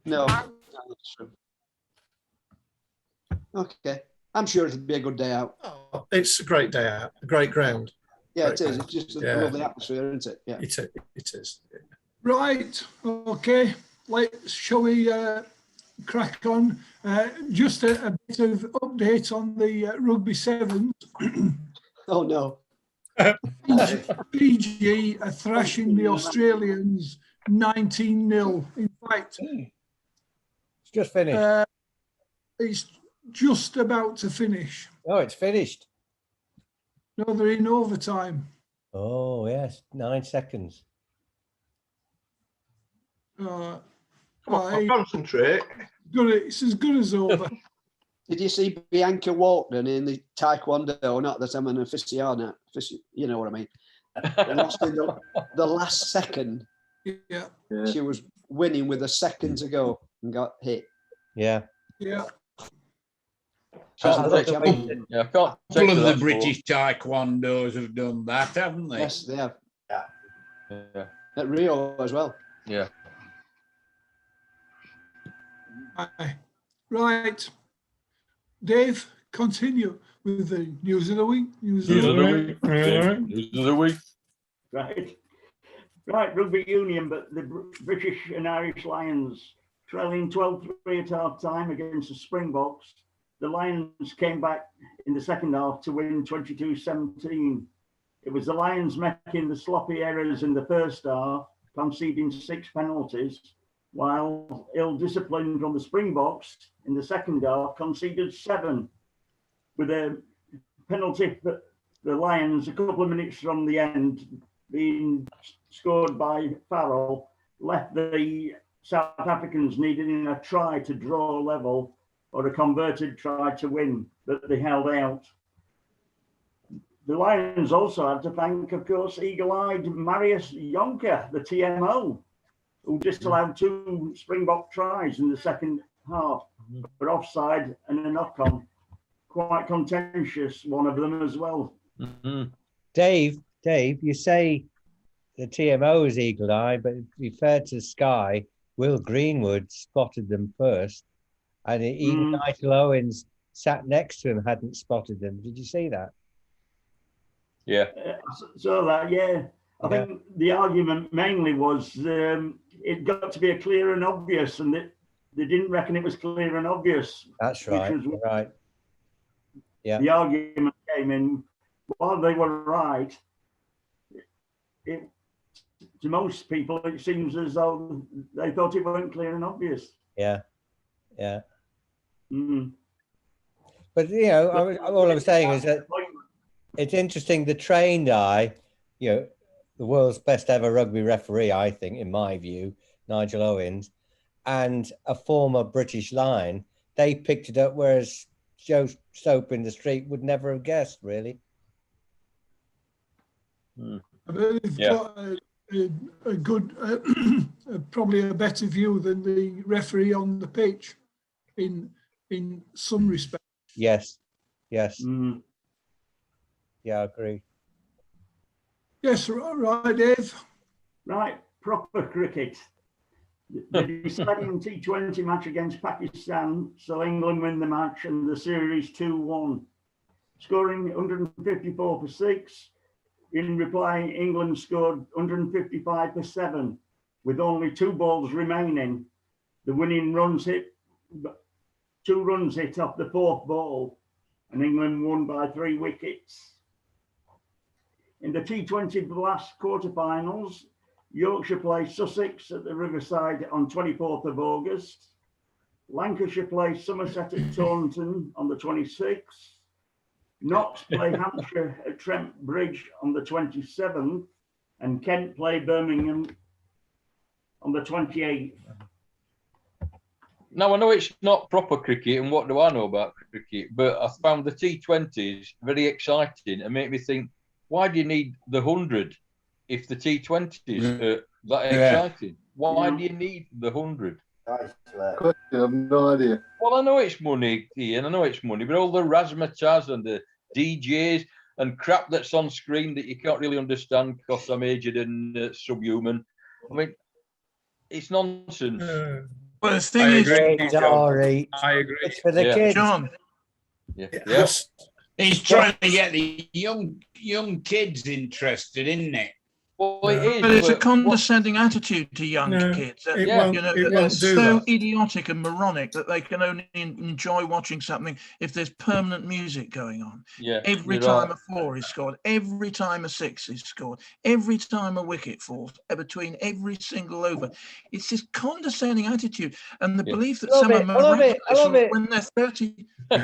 No, that's true. Okay. I'm sure it'll be a good day out. Oh, it's a great day out, a great ground. Yeah, Great it is. ground. It's just a Yeah. lovely atmosphere, isn't it? Yeah. It is. Right, okay. Shall we crack on? Just a bit of update on the rugby sevens. Oh, no. Fiji are thrashing the Australians 19-0. In fact, It's just finished. it's just about to finish. Oh, it's finished. No, they're in overtime. Oh, yes. 9 seconds. Concentrate. It's as good as over. Did you see Bianca Walton in the Taekwondo? Not that I'm an aficionado, you know what I mean. Lost in the last second. Yeah. She was winning with a second to go and got hit. Yeah. Yeah. She's I the love world the champion. Yeah, I can't All of the British taekwondos have done that, haven't they? Yes, they have. Yeah. At Rio as well. Yeah. Aye. Right. Dave, continue with the news of the week. News of the week. Right, rugby union, but the British and Irish Lions trailing 12-3 at half time against the Springboks. The Lions came back in the second half to win 22-17. It was the Lions making the sloppy errors in the first half, conceding 6 penalties, while ill-discipline from the Springboks in the second half conceded 7, with a penalty for the Lions a couple of minutes from the end being scored by Farrell, left the South Africans needing a try to draw level or a converted try to win, but they held out. The Lions also had to thank, of course, eagle-eyed Marius Jonker, the TMO, who disallowed 2 Springbok tries in the second half for offside and a knock-on. Quite contentious, one of them as well. Mm-hmm. Dave, you say the TMO is eagle eye, but to be fair to Sky, Will Greenwood spotted them first, and even Nigel Owens sat next to him hadn't spotted them. Did you see that? Yeah. So that, yeah. I think the argument mainly was it got to be a clear and obvious, and they didn't reckon it was clear and obvious. That's right. Was, right. Yeah. The argument came in while they were right. To most people, it seems as though they thought it weren't clear and obvious. Yeah. Yeah. Mm. But all I'm saying is that it's interesting. The trained eye, the world's best ever rugby referee, I think, in my view, Nigel Owens, and a former British Lion, they picked it up, whereas Joe Soap in the street would never have guessed, really. I bet they've got a good, probably a better view than the referee on the pitch in some respects. Yes. Mm. Yeah, I agree. Yes, right, Dave. Right, proper cricket. The deciding T20 match against Pakistan, so England win the match and the series 2-1. Scoring 154 for 6. In reply, England scored 155 for 7, with only 2 balls remaining. The winning runs hit, 2 runs hit off the 4th ball, and England won by 3 wickets. In the T20 Blast quarterfinals, Yorkshire play Sussex at the Riverside on 24th of August. Lancashire play Somerset at Taunton on the 26th. Notts play Hampshire at Trent Bridge on the 27th. And Kent play Birmingham on the 28th. Now, I know it's not proper cricket, and what do I know about cricket? But I found the T20s very exciting and make me think, why do you need the 100 if the T20s are that exciting? Why do you need the 100? I have no idea. Well, I know it's money, Ian, but all the razzmatazz and the DJs and crap that's on screen that you can't really understand because I'm aged and subhuman. I mean, it's nonsense. Well, the thing I is, agree, Dory. I agree. It's for the Yeah. kids. John, Yeah. Yes. he's trying to get the young kids interested, isn't it? Well, it is. But it's a but condescending attitude to young No, kids. it Yeah. won't, You know, it they're won't do so that. idiotic and moronic that they can only enjoy watching something if there's permanent music going on. Yeah, Every you're time right. a 4 is scored, every time a 6 is scored, every time a wicket falls, between every single over. It's this condescending attitude and the Yeah. belief that I love some are it, I love it, I miraculous love it.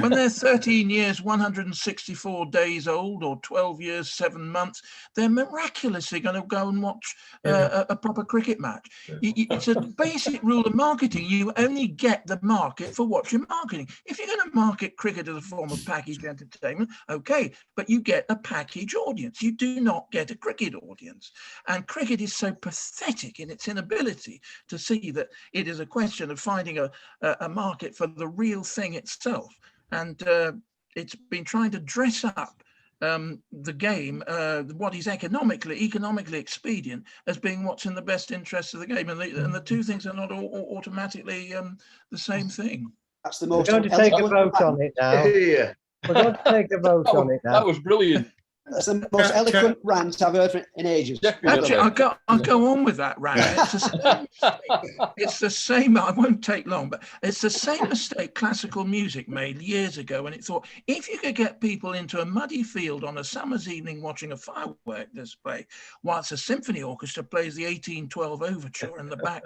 when they're 13 years, 164 days old, or 12 years, 7 months, they're miraculously going to go and watch a proper cricket match. It's a basic rule of marketing. You only get the market for what you're marketing. If you're going to market cricket as a form of package entertainment, okay, but you get a package audience. You do not get a cricket audience. And cricket is so pathetic in its inability to see that it is a question of finding a market for the real thing itself. And it's been trying to dress up the game, what is economically expedient, as being what's in the best interest of the game, and the two things are not automatically the same thing. That's the We're most going to take a eloquent vote on it now. Yeah. We're going to take a vote on it That now. was brilliant. That's the most eloquent rant I've heard in ages. Actually, I'll go on with that, Rand. It's the same. I won't take long, but it's the same mistake classical music made years ago when it thought if you could get people into a muddy field on a summer's evening watching a firework display, whilst a symphony orchestra plays the 1812 overture in the back,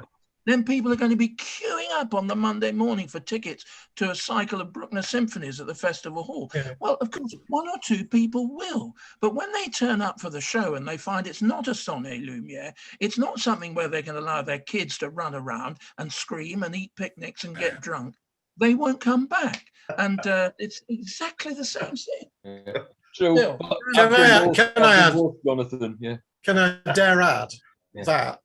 then people are going to be queuing up on the Monday morning for tickets to a cycle of Bruckner symphonies at the Festival Hall. Yeah. Well, of course, 1 or 2 people will. But when they turn up for the show and they find it's not a Sonnet Lumiere, it's not something where they can allow their kids to run around and scream and eat picnics and get drunk, they won't come back. And it's exactly the same thing. Yeah. So, Bill, Can I add? Jonathan? Yeah. Can I dare add Yeah. that?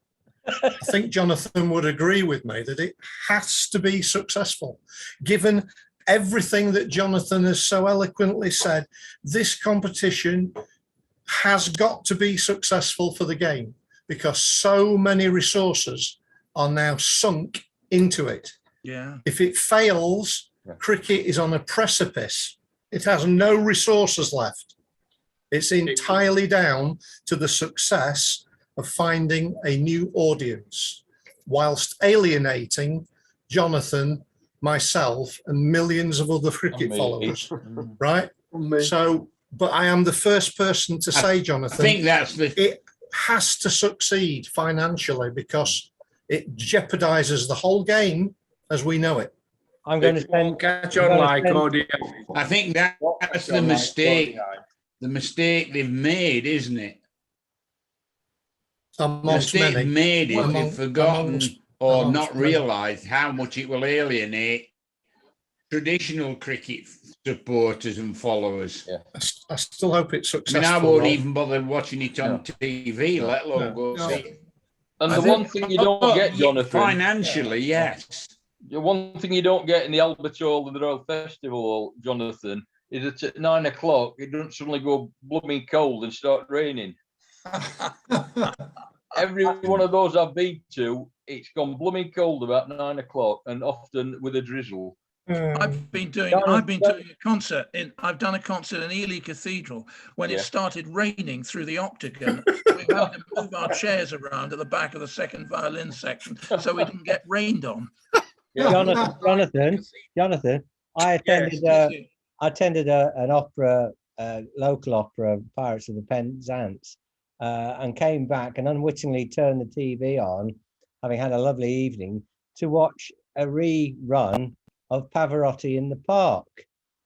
I think Jonathan would agree with me that it has to be successful. Given everything that Jonathan has so eloquently said, this competition has got to be successful for the game because so many resources are now sunk into it. Yeah. If it fails, cricket is on a precipice. It has no resources left. It's entirely down to the success of finding a new audience, whilst alienating Jonathan, myself, and millions of other cricket followers, right? So, but I am the first person to say, Jonathan, I think that's it has to succeed financially because it jeopardizes the whole game as we know it. I'm going to send. catch I'm on gonna like send- audio. I think that's the mistake. The mistake they've made, isn't it? The Amongst mistake many. they've made is Among- they've forgotten amongst- or amongst not many. realised how much it will alienate traditional cricket supporters and followers. Yeah. I still hope it's I mean, successful. I won't Rob. even bother watching it on TV, let alone go No. see it. And I the think- one thing you don't get, Jonathan, Financially, yes. the one thing you don't get in the Albert Hall and the Royal Festival, Jonathan, is that at 9 o'clock it doesn't suddenly go blooming cold and start raining. Every one of those I've been to, it's gone blooming cold about 9 o'clock and often with a drizzle. I've been doing a concert I've done a concert in Ely Cathedral when it Yeah. started raining through the octagon. We had to move our chairs around at the back of the second violin section so we didn't get rained on. Yeah. Jonathan, I attended an opera, local opera, Pirates of the Penzance, and came back and unwittingly turned the TV on, having had a lovely evening, to watch a rerun of Pavarotti in the Park,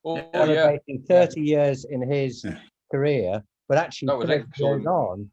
Oh, yeah. celebrating 30 years in his career, but actually That was 30 years excellent. on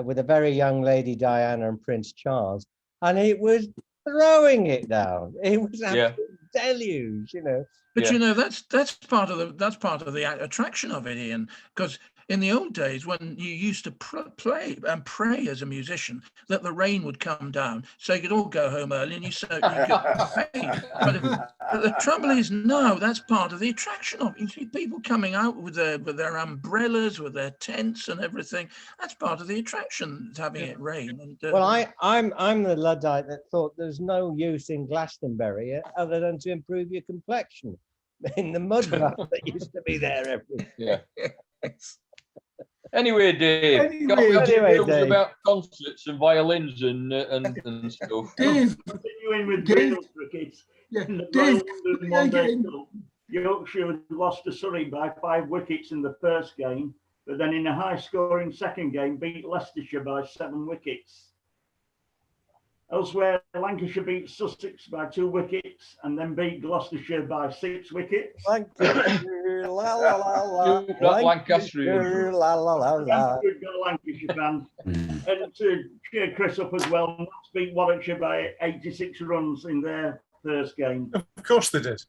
with a very young lady, Diana, and Prince Charles, and it was throwing it down. It was absolute deluge, you know. But Yeah. you know that's part of the attraction of it, Ian, because in the old days when you used to play and pray as a musician that the rain would come down so you could all go home early and you could pay. But the trouble is now that's part of the attraction of it. You see people coming out with their umbrellas, with their tents and everything. That's part of the attraction, having it rain. And, Well, I'm the Luddite that thought there's no use in Glastonbury other than to improve your complexion in the mud bath that used to be there every. Yeah. Anyway, Dave, Anyway, Dave. about concerts and violins and stuff. Dave, Continuing with Dave. Bristol cricket, yeah, in the Dave, London One Day again. Cup, Yorkshire lost to Surrey by 5 wickets in the first game, but then in a high-scoring second game beat Leicestershire by 7 wickets. Elsewhere, Lancashire beat Sussex by 2 wickets and then beat Gloucestershire by 6 wickets. Lancashire, la la la la. Lancastrian. La la la la. We've got a Lancashire fan. And to cheer Chris up as well, Notts beat Warwickshire by 86 runs in their first game. Of course they did.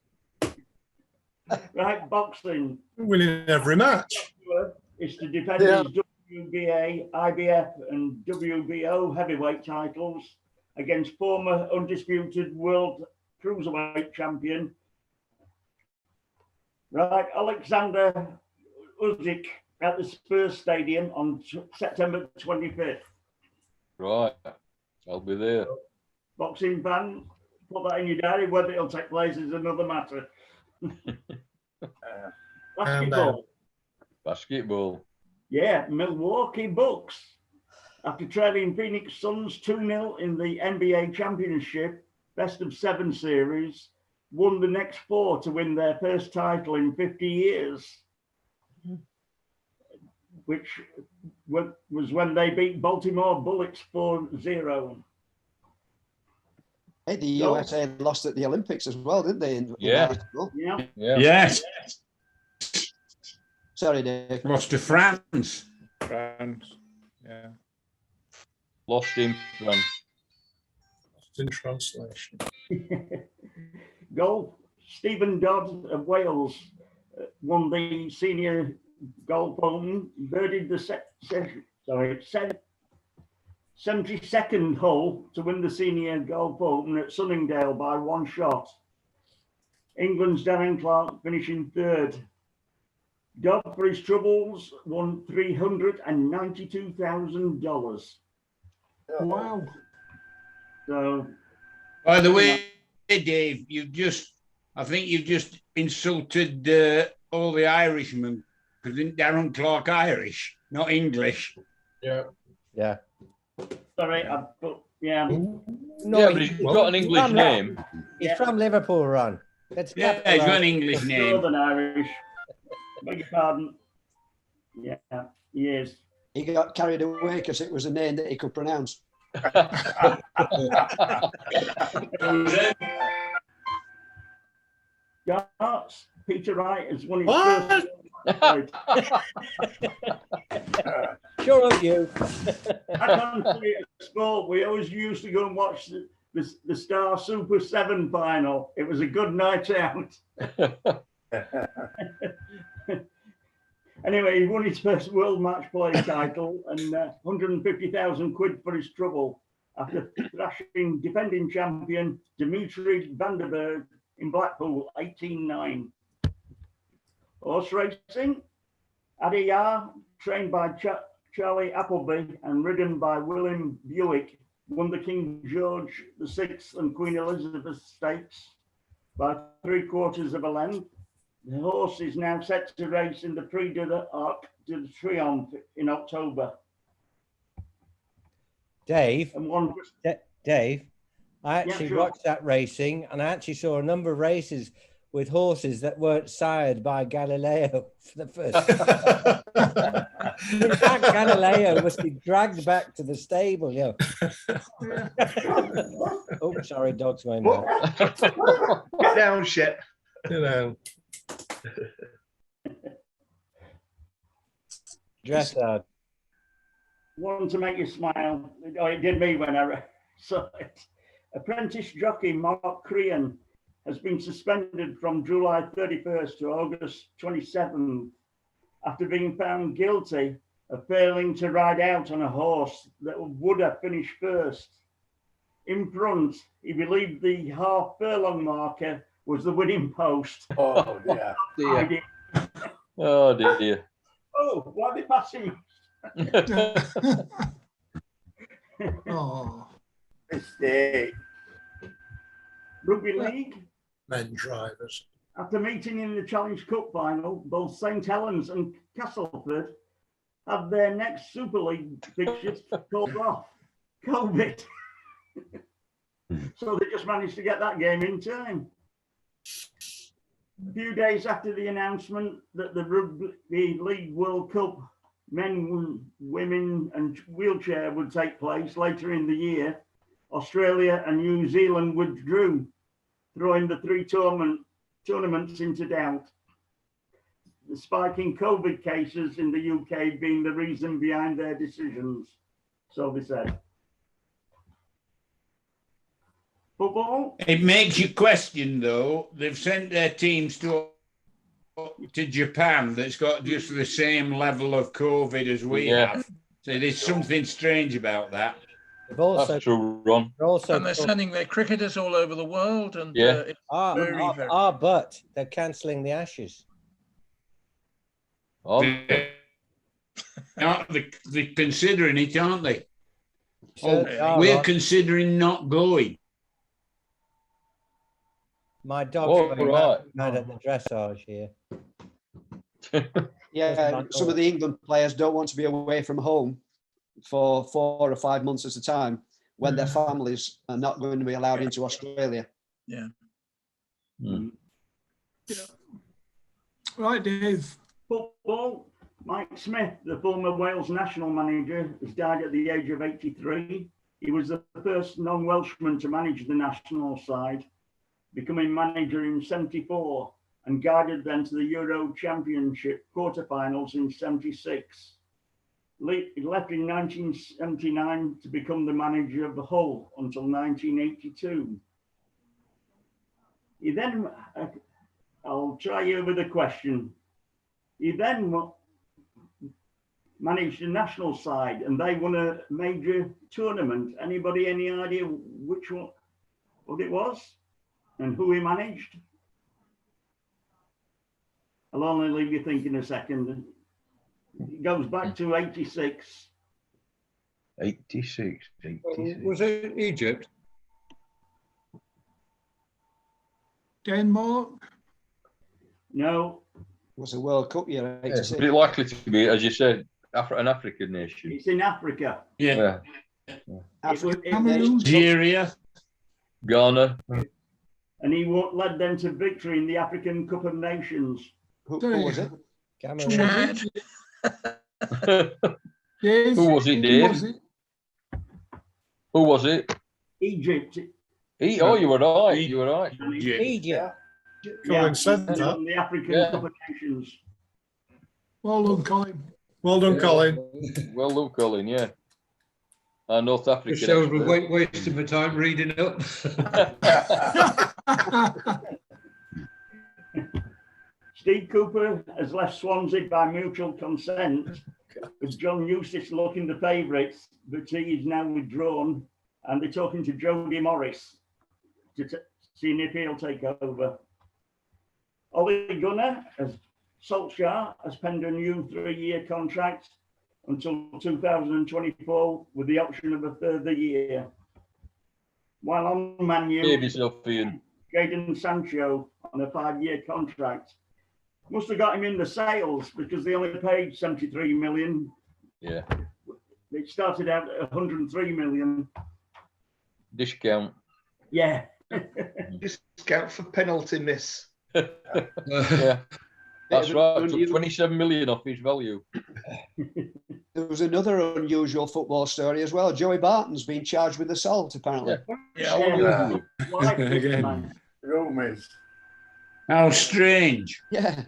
Right, boxing. Winning every match. Is to defend Yeah. his WBA, IBF and WBO heavyweight titles against former undisputed world cruiserweight champion, right, Alexander Usyk at the Spurs Stadium on September 25th. Right, I'll be there. Boxing fan, put that in your diary. Whether it'll take place is another matter. Basketball. Basketball. Yeah, Milwaukee Bucks. After trailing Phoenix Suns 2-0 in the NBA Championship Best of 7 series, won the next 4 to win their first title in 50 years, which was when they beat Baltimore Bullets 4-0. Hey, the USA lost at the Olympics as well, didn't they? Yeah. Yeah. Yeah. Yes, Sorry, Dave. lost to France. France. Yeah. Lost in France. It's in translation. Golf. Stephen Dodd of Wales won the senior golf open, birdied the 72nd hole to win the senior golf open at Sunningdale by 1 shot. England's Darren Clark finishing 3rd. Dodd, for his troubles, won $392,000. Wow. So, By the way, Dave, I think you've just insulted all the Irishmen because isn't Darren Clark Irish, not English? Yeah. sorry, yeah. No, Yeah, but he's got an English name. He's from Liverpool, Ron. Yeah, he's got an English name. Northern Irish. Beg your pardon. Yeah, he is. He got carried away because it was a name that he could pronounce. Darts. Peter Wright has won his What? first. Sure of you. I can't see it at sport. We always used to go and watch the Star Super 7 final. It was a good night out. Anyway, he won his first world match play title and 150,000 quid for his trouble after thrashing defending champion Dimitri Vandenberg in Blackpool 18-9. Horse racing. Adiyar, trained by Charlie Appleby and ridden by William Buick, won the King George VI and Queen Elizabeth Stakes by 3/4 of a length. The horse is now set to race in the Prix de l'Arc de Triomphe in October. Dave, And one, Dave, I actually sure. watched that racing and I actually saw a number of races with horses that weren't sired by Galileo for the first time. In fact, Galileo must be dragged back to the stable, you know. Oh, sorry, dog's going mad. Get down, shit. You know, Dressage. one to make you smile. Oh, it did me when I saw it. Apprentice jockey Mark Crean has been suspended from July 31st to August 27th after being found guilty of failing to ride out on a horse that would have finished first. In front, he believed the half furlong marker was the winning post. Oh, yeah. Dear. Oh dear. Oh, why are they passing? Oh, Mistake. Rugby League. Men drivers. After meeting in the Challenge Cup final, both St Helens and Castleford have their next Super League fixtures called off. COVID. So they just managed to get that game in time. A few days after the announcement that the Rugby League World Cup men, women and wheelchair would take place later in the year, Australia and New Zealand withdrew, throwing the three tournaments into doubt. The spike in COVID cases in the UK being the reason behind their decisions, so they said. Football? It makes you question, though. They've sent their teams to Japan that's got just the same level of COVID as we have. So there's something strange about that. That's true, Ron. And they're sending their cricketers all over the world. And it's very... But they're cancelling the Ashes. Oh. They're considering it, aren't they? We're considering not going. My dog's going mad at the dressage here. Yeah, some of the England players don't want to be away from home for 4 or 5 months at a time when their families are not going to be allowed into Australia. Yeah. Yeah. Right, Dave. Football. Mike Smith, the former Wales national manager, has died at the age of 83. He was the first non-Welshman to manage the national side, becoming manager in 74 and guided them to the Euro Championship quarterfinals in 76. He left in 1979 to become the manager of Hull until 1982. He then, I'll try you with a question. He then managed the national side and they won a major tournament. Anybody any idea which one, what it was and who he managed? I'll only leave you thinking a second. It goes back to 86. 86. Was it Egypt? Denmark? No. It was a World Cup year. It's pretty likely to be, as you said, an African nation. It's in Africa. Yeah. Nigeria. Ghana. And he led them to victory in the African Cup of Nations. Who was it? Chad. Who was it, Dave? Who was it? Egypt. Oh, you were right. You were right. Egypt. Yeah, said that. the African Cup of Nations. Well done, Colin. Well done, Colin. Well done, Colin, yeah. North Africa. It shows we're wasting my time reading up. Steve Cooper has left Swansea by mutual consent, with John Eustace looking the favourites, but he is now withdrawn, and they're talking to Jody Morris to see if he'll take over. Ollie Gunnar, as Solskjaer, has penned a new 3-year contract until 2024 with the option of a further year. While on Man U, Jadon Sancho on a 5-year contract. Must have got him in the sales because they only paid 73 million. Yeah. It started out at 103 million. Discount. Yeah. Discount for penalty miss. Yeah. That's right. Took 27 million off his value. There was another unusual football story as well. Joey Barton's been charged with assault, apparently. Yeah. How strange. Yeah.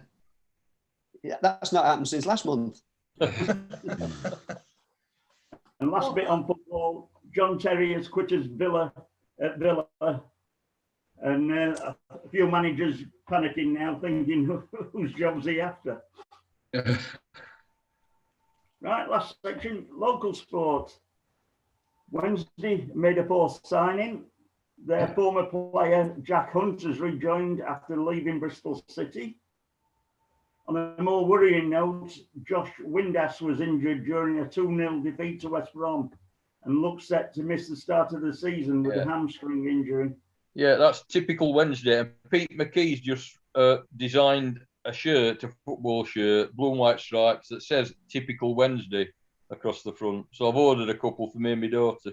Yeah, that's not happened since last month. And last bit on football, John Terry has quit his Villa at Villa. And a few managers panicking now, thinking whose job's he after? Right, last section, local sport. Wednesday made a fourth signing. Their former player, Jack Hunt, has rejoined after leaving Bristol City. On a more worrying note, Josh Windass was injured during a 2-0 defeat to West Brom and looks set to miss the start of the season with a hamstring injury. Yeah, that's typical Wednesday. And Pete McKee's just designed a shirt, a football shirt, blue and white stripes, that says typical Wednesday across the front. So I've ordered a couple for me and my daughter.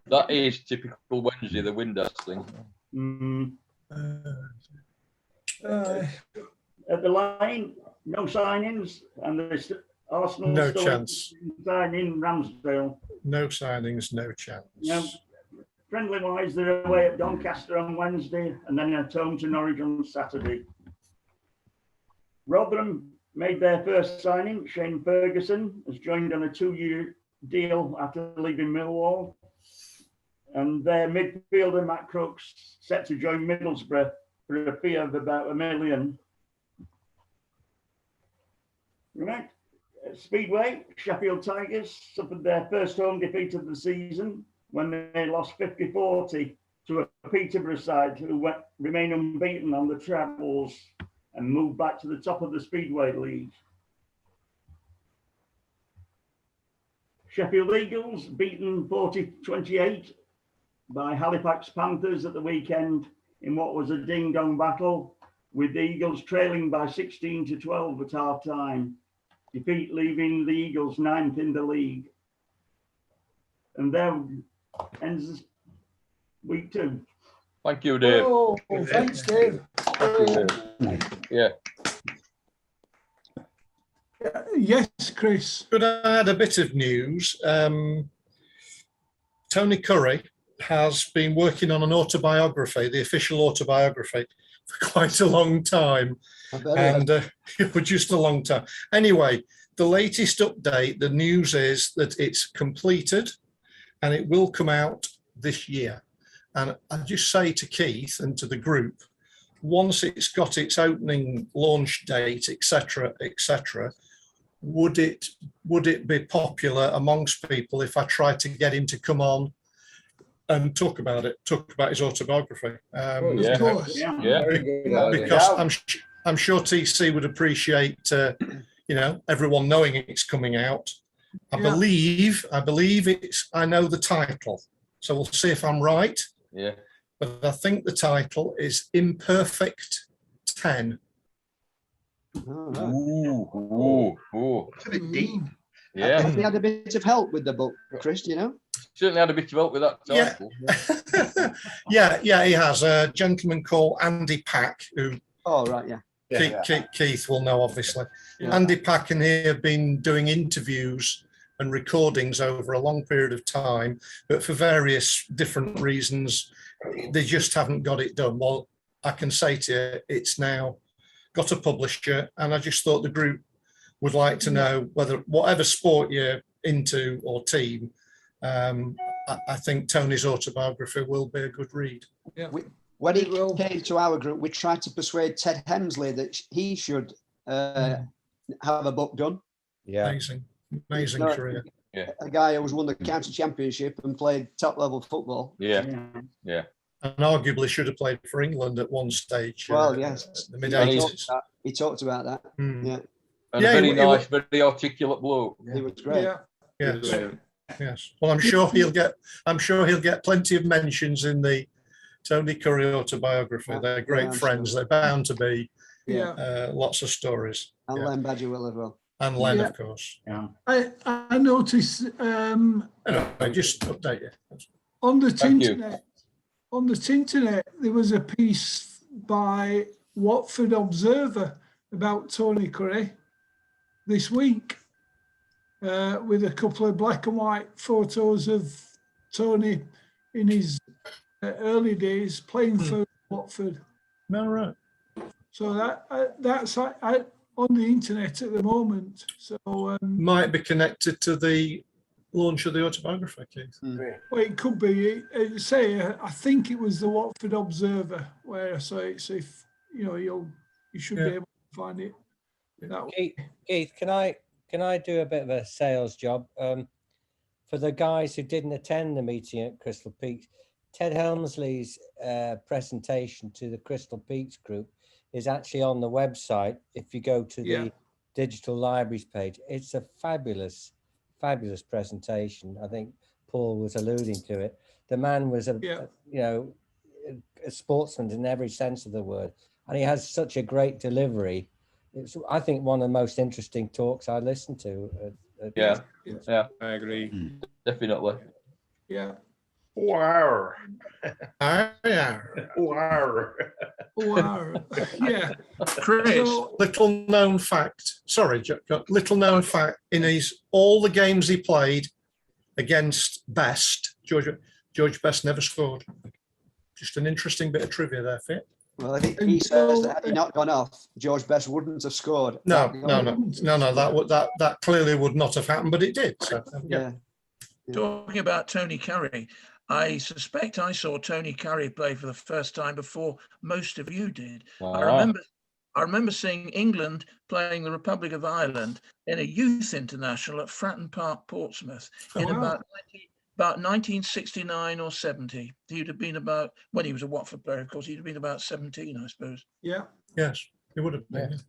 That is typical Wednesday, the Windass thing. At the line, no signings, and there's Arsenal No still chance. signing Ramsdale. No signings, no chance. Yeah. Friendly wise, they're away at Doncaster on Wednesday and then at home to Norwich on Saturday. Rotherham made their first signing. Shane Ferguson has joined on a 2-year deal after leaving Millwall. And their midfielder, Matt Crooks, set to join Middlesbrough for a fee of about $1 million. Right. Speedway, Sheffield Tigers suffered their first home defeat of the season when they lost 50-40 to a Peterborough side who remain unbeaten on the travels and moved back to the top of the Speedway League. Sheffield Eagles beaten 40-28 by Halifax Panthers at the weekend in what was a ding-dong battle, with the Eagles trailing by 16-12 at half-time. Defeat leaving the Eagles 9th in the league. And there ends week 2. Thank you, Dave. Oh, thanks, Dave. Yeah. Yes, Chris. Could I add a bit of news? Tony Curry has been working on an autobiography, the official autobiography, for quite a long time. And for just a long time. Anyway, the latest update, the news is that it's completed and it will come out this year. And I just say to Keith and to the group, once it's got its opening launch date, etc., would it be popular amongst people if I tried to get him to come on and talk about his autobiography? Of course. Because I'm sure TC would appreciate, everyone knowing it's coming out. I believe I know the title, so we'll see if I'm right. Yeah. But I think the title is Imperfect 10. Ooh. It's a bit deep. Yeah. Have you had a bit of help with the book, Chris, you know? Certainly had a bit of help with that title. Yeah, he has. A gentleman called Andy Pack, who Keith will know, obviously. Yeah. Andy Pack and he have been doing interviews and recordings over a long period of time, but for various different reasons, they just haven't got it done. Well, I can say to you, it's now got a publisher, and I just thought the group would like to know whether, whatever sport you're into or team, I think Tony's autobiography will be a good read. Yeah. When he came to our group, we tried to persuade Ted Hemsley that he should have a book done. Yeah. Amazing career. Yeah. A guy who's won the county championship and played top level football. Yeah. And arguably should have played for England at one stage. Well, yes. The mid-80s. He talked about that. Yeah. And a very nice, very articulate bloke. He was great. Yes. Well, I'm sure he'll get plenty of mentions in the Tony Curry autobiography. They're great friends. They're bound to be. Lots of stories. And Len Badger will as well. And Len, of course. Yeah. I noticed I just update you. on the internet there was a piece by Watford Observer about Tony Curry this week, with a couple of black and white photos of Tony in his early days playing for Watford. No, right. So that's on the internet at the moment. So might be connected to the launch of the autobiography, Keith. Well, it could be. I think it was the Watford Observer where I saw it. So if you should be able to find it. That- Keith, can I do a bit of a sales job? For the guys who didn't attend the meeting at Crystal Peaks, Ted Helmsley's presentation to the Crystal Peaks group is actually on the website. If you go to Yeah. the digital libraries page, it's a fabulous presentation. I think Paul was alluding to it. The man was a sportsman in every sense of the word, and he has such a great delivery. It's, I think, one of the most interesting talks I listened to. Yeah, I agree. definitely. Yeah. Wow. Yeah. Wow. Wow. Yeah. Chris, So, Little known fact. Sorry, little known fact. In his all the games he played against Best, George Best never scored. Just an interesting bit of trivia there, Fit. Well, if he says that had he not gone off, George Best wouldn't have scored. No. That clearly would not have happened, but it did. So, Yeah. talking about Tony Curry, I suspect I saw Tony Curry play for the first time before most of you did. I remember seeing England playing the Republic of Ireland in a youth international at Fratton Park, Portsmouth, in about 1969 or 70. He'd have been about, when he was a Watford player, of course, he'd have been about 17, I suppose. yeah. yes, it would have been.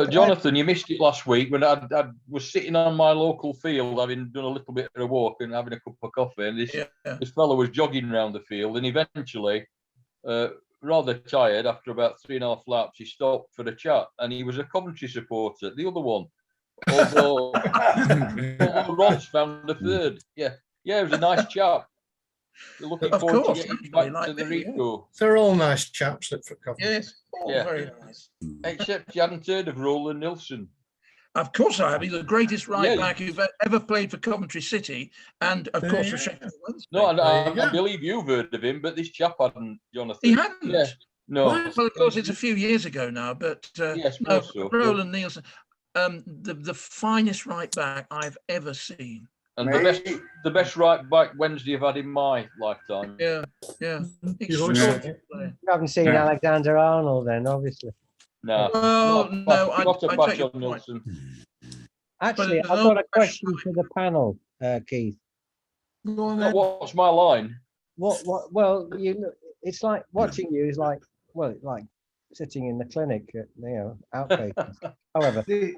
Jonathan, you missed it last week when I was sitting on my local field, having done a little bit of a walk and having a cup of coffee, and this fellow was jogging around the field, and eventually, rather tired after about 3.5 laps, he stopped for a chat, and he was a Coventry supporter, the other one. Although Ross found a third. Yeah, he was a nice chap. We're looking Of forward course, to getting naturally, back to the Rico. They're all nice chaps at Coventry. Yes, all Yeah. very nice. Except you hadn't heard of Roland Nilsson. Of course I have. He's the greatest right Yeah. back who've ever played for Coventry City, and of There course you for go. Sheffield Wednesday. No, There you I go. believe you've heard of him, but this chap hadn't, Jonathan. He hadn't. Yeah. No. Well, of course, it's a few years ago now, but Yes, no, suppose so. Roland Nielsen, the finest right back I've ever seen. And the best right back Wednesday I've had in my lifetime. Yeah. You've always Extraordinary said player. You haven't seen Yeah. Alexander Arnold then, obviously. No. Well, no, I Not a take patch your on point. Nilsson. Actually, there's I've no got a question for the panel, Keith. Go on then. What's my line? Well, it's like watching you is like sitting in the clinic at, outpatients. However, The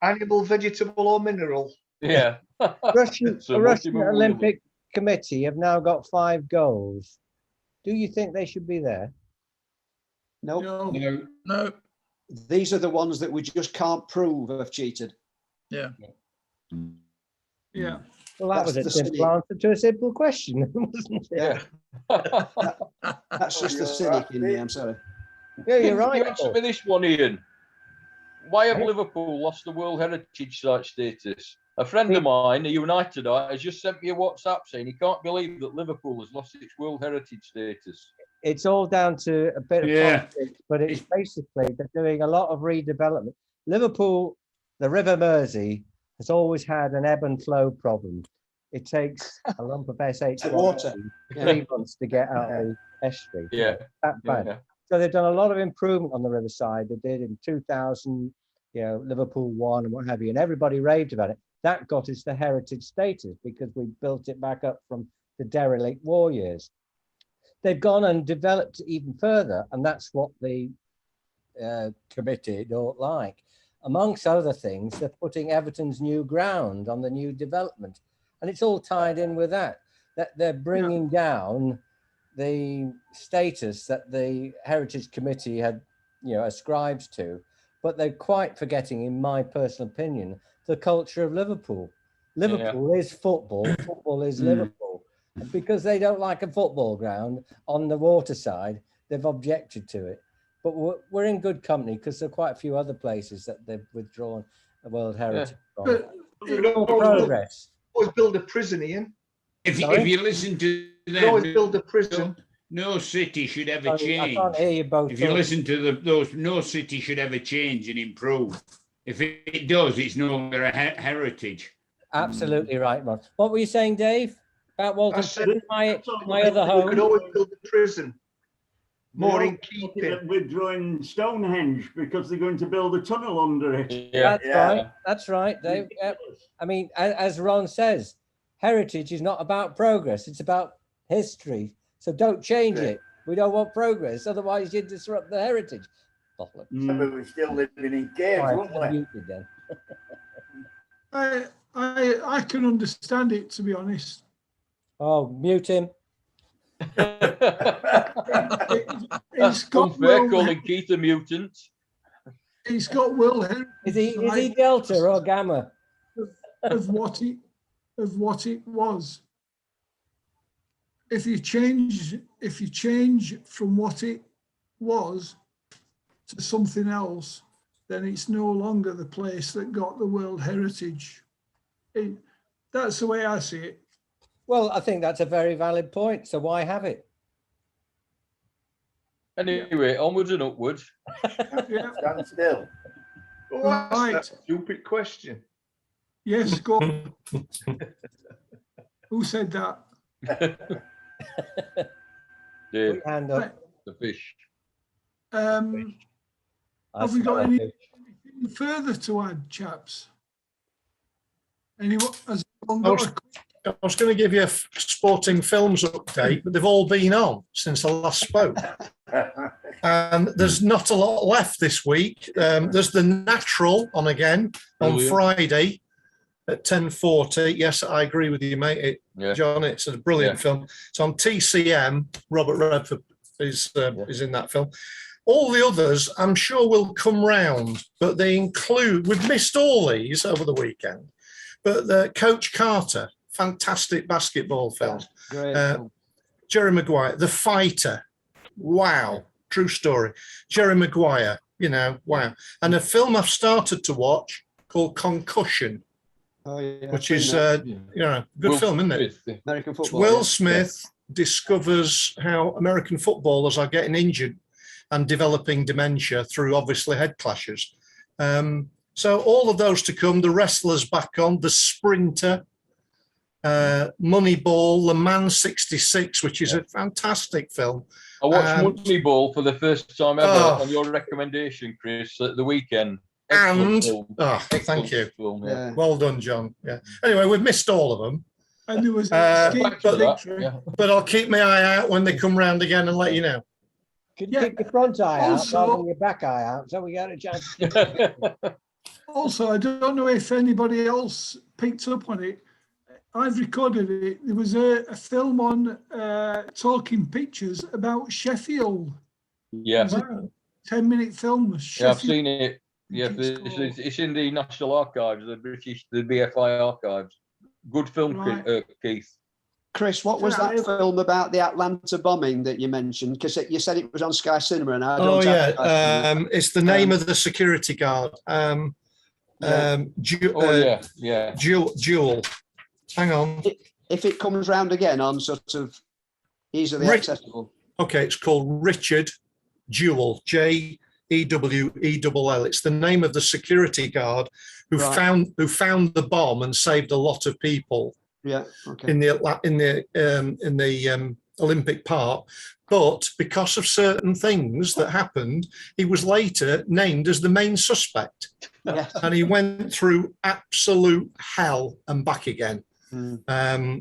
animal, vegetable, or mineral? Yeah. the So Russian Mortimer Olympic Committee have now got 5 goals. Do you think they should be there? No, No. No, these are the ones that we just can't prove have cheated. yeah. Yeah. Well, that That's was a the simple cynic. answer to a simple question, wasn't it? Yeah. That's just the cynic in me. I'm sorry. Yeah, you're You right. answer Paul. me this one, Ian. Why have Liverpool lost the World Heritage Site status? A friend of mine, a Unitedite, has just sent me a WhatsApp saying he can't believe that Liverpool has lost its World Heritage status. It's all down to a bit of Yeah. politics, but it's basically they're doing a lot of redevelopment. Liverpool, the River Mersey, has always had an ebb and flow problem. It takes a lump of SH Water. 3 months to get out of the estuary. Yeah. That bad. Yeah. So they've done a lot of improvement on the riverside. They did in 2000, Liverpool won and what have you, and everybody raved about it. That got us the heritage status because we built it back up from the derelict war years. They've gone and developed even further, and that's what the committee don't like. Amongst other things, they're putting Everton's new ground on the new development, and it's all tied in with that they're bringing down the status that the Heritage Committee had, ascribes to, but they're quite forgetting, in my personal opinion, the culture of Liverpool. Liverpool is football, football is Liverpool. And because they don't like a football ground on the waterside, they've objected to it. But we're in good company because there are quite a few other places that they've withdrawn the World Heritage from. But Progress. Always build a prison, Ian. If Sorry? you listen to You can always them, build a prison. no city should ever I change. can't hear you both. If you talk. listen to those, no city should ever change and improve. If it does, it's no longer a heritage. Absolutely right, Ron. What were you saying, Dave? About Walton I said- Prison, my other You could home? always build a prison. More They're in all looking keeping. at withdrawing Stonehenge because they're going to build a tunnel under it. Yeah. That's right. That's right, Dave. I mean, as Ron says, heritage is not about progress; it's about history. So don't change it. We don't want progress, otherwise you disrupt the heritage. Bollocks. But we're still living in caves, Right, won't we? muted then. I can understand it, to be honest. Oh, mute him. It's got Unfair Will, calling Keith a mutant. it's got Will Heritage Is he Delta or Gamma? of what it was. If you change from what it was to something else, then it's no longer the place that got the World Heritage. That's the way I see it. Well, I think that's a very valid point. So why have it? Anyway, onwards and upwards. Yeah. Stand still. Who asked Right. that stupid question? Yes, go on. Who said that? Dave, Hand up. the fish. Have we smell got a anything fish. further to add, chaps? Anyone? Has anyone I got was, a I was going to give you a sporting films update, but they've all been on since I last spoke. And there's not a lot left this week. There's The Natural on again on Brilliant. Friday at 10:40. Yes, I agree with you, mate. Yeah. John, it's a brilliant film. It's on TCM. Robert Redford is in that film. All the others, I'm sure, will come round, but they include, we've missed all these over the weekend, but Coach Carter, fantastic basketball film. Great. Jerry Maguire, The Fighter, wow, true story. Jerry Maguire, wow. And a film I've started to watch called Concussion, Oh, yeah, which I've is, seen that. good Will film, isn't it? Smith. American It's football. Will yeah. Smith discovers how American footballers are getting injured and developing dementia through obviously head clashes. So all of those to come, the wrestlers back on, The Sprinter, Moneyball, Le Mans 66, which is a fantastic film. I watched Moneyball for the first time ever Oh. on your recommendation, Chris, at the weekend. And, Excellent film. thank Excellent you. film, yeah. Yeah. Well done, John. Yeah. Anyway, we've missed all of them, And there was Uh, a Back to that, skate yeah. but I'll keep my eye out when they come round again and let you know. Could you Yeah. keep your front eye out Also- rather than your back eye out, so we got a chance. Also, I don't know if anybody else picked up on it. I've recorded it. There was a film on Talking Pictures about Sheffield. Yeah. Was it 10-minute film? Yeah, I've Sheffield. seen it. Yeah, it's in the National Archives, the BFI archives. Good film, Right. Keith. Chris, what was that film about the Atlanta bombing that you mentioned? Because you said it was on Sky Cinema, and I Oh don't. have yeah, Sky Cinema. it's the name of the security guard. Jewel. Hang on. If it comes round again on sort of easily accessible. Okay, it's called Richard Jewell, Jewell. It's the name of the security guard who Right. found the bomb and saved a lot of people Yeah. Okay. in the Olympic Park. But because of certain things that happened, he was later named as the main suspect. Yes. And he went through absolute hell and back again.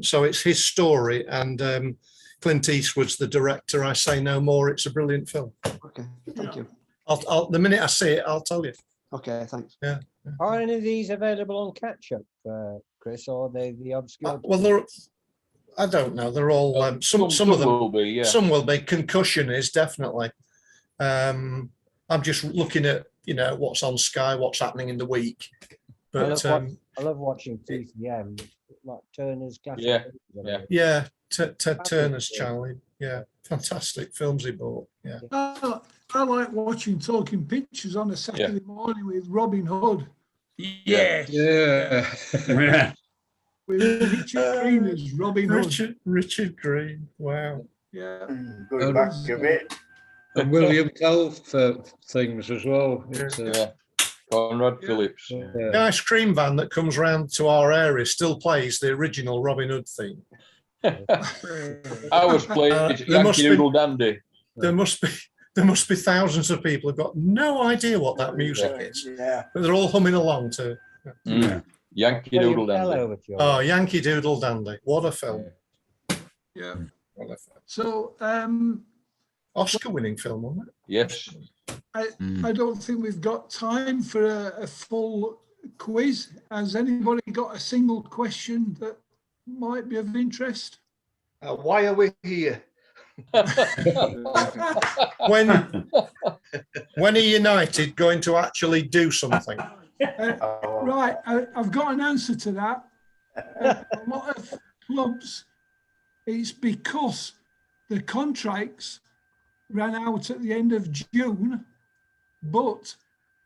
So it's his story, and Clint Eastwood's the director. I say no more. It's a brilliant film. Okay. Thank you. I'll the minute I see it, I'll tell you. Okay. Thanks. Yeah. Are any of these available on catch up, Chris, or are they the obscure? Well, I don't know. They're all some of them will be. Yeah. Some will be. Concussion is definitely. I'm just looking at what's on Sky, what's happening in the week. But I love watching TCM, like Turner's Classic. Yeah, Movies, yeah, Ted Turner's Charlie. Yeah, fantastic films he bought. Yeah. I like watching Talking Pictures on a Saturday morning with Robin Hood. Yes. Yeah. With Richard Green as Robin Hood. Richard Green. Wow. Yeah. Going back a bit. And William Tell for things as well. It's, Conrad Phillips. The ice cream van that comes round to our area still plays the original Robin Hood theme. I was playing there must Yankee be- Doodle Dandy. there must be thousands of people who've got no idea what that music is, Yeah. but they're all humming along to. Yankee Doodle Dandy. Over to you. Oh, Yankee Doodle Dandy! What a film! Yeah. What a film. So Oscar-winning film, wasn't it? Yes. I don't think we've got time for a full quiz. Has anybody got a single question that might be of interest? Why are we here? When are United going to actually do something? Right, I've got an answer to that. A lot of clubs, it's because the contracts ran out at the end of June, but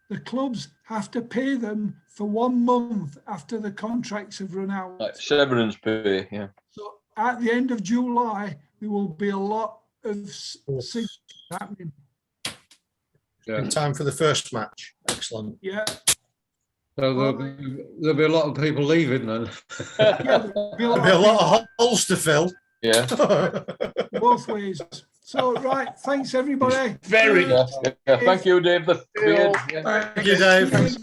the clubs have to pay them for 1 month after the contracts have run out. Like severance pay, yeah. So at the end of July, there will be a lot of things happening. In time for the first match. Excellent. Yeah. So there'll be a lot of people leaving then. There'll be a lot of holes to fill. Yeah. Both ways. So, right, thanks everybody. Very. Yeah. Thank you, Dave. Thank you, Dave.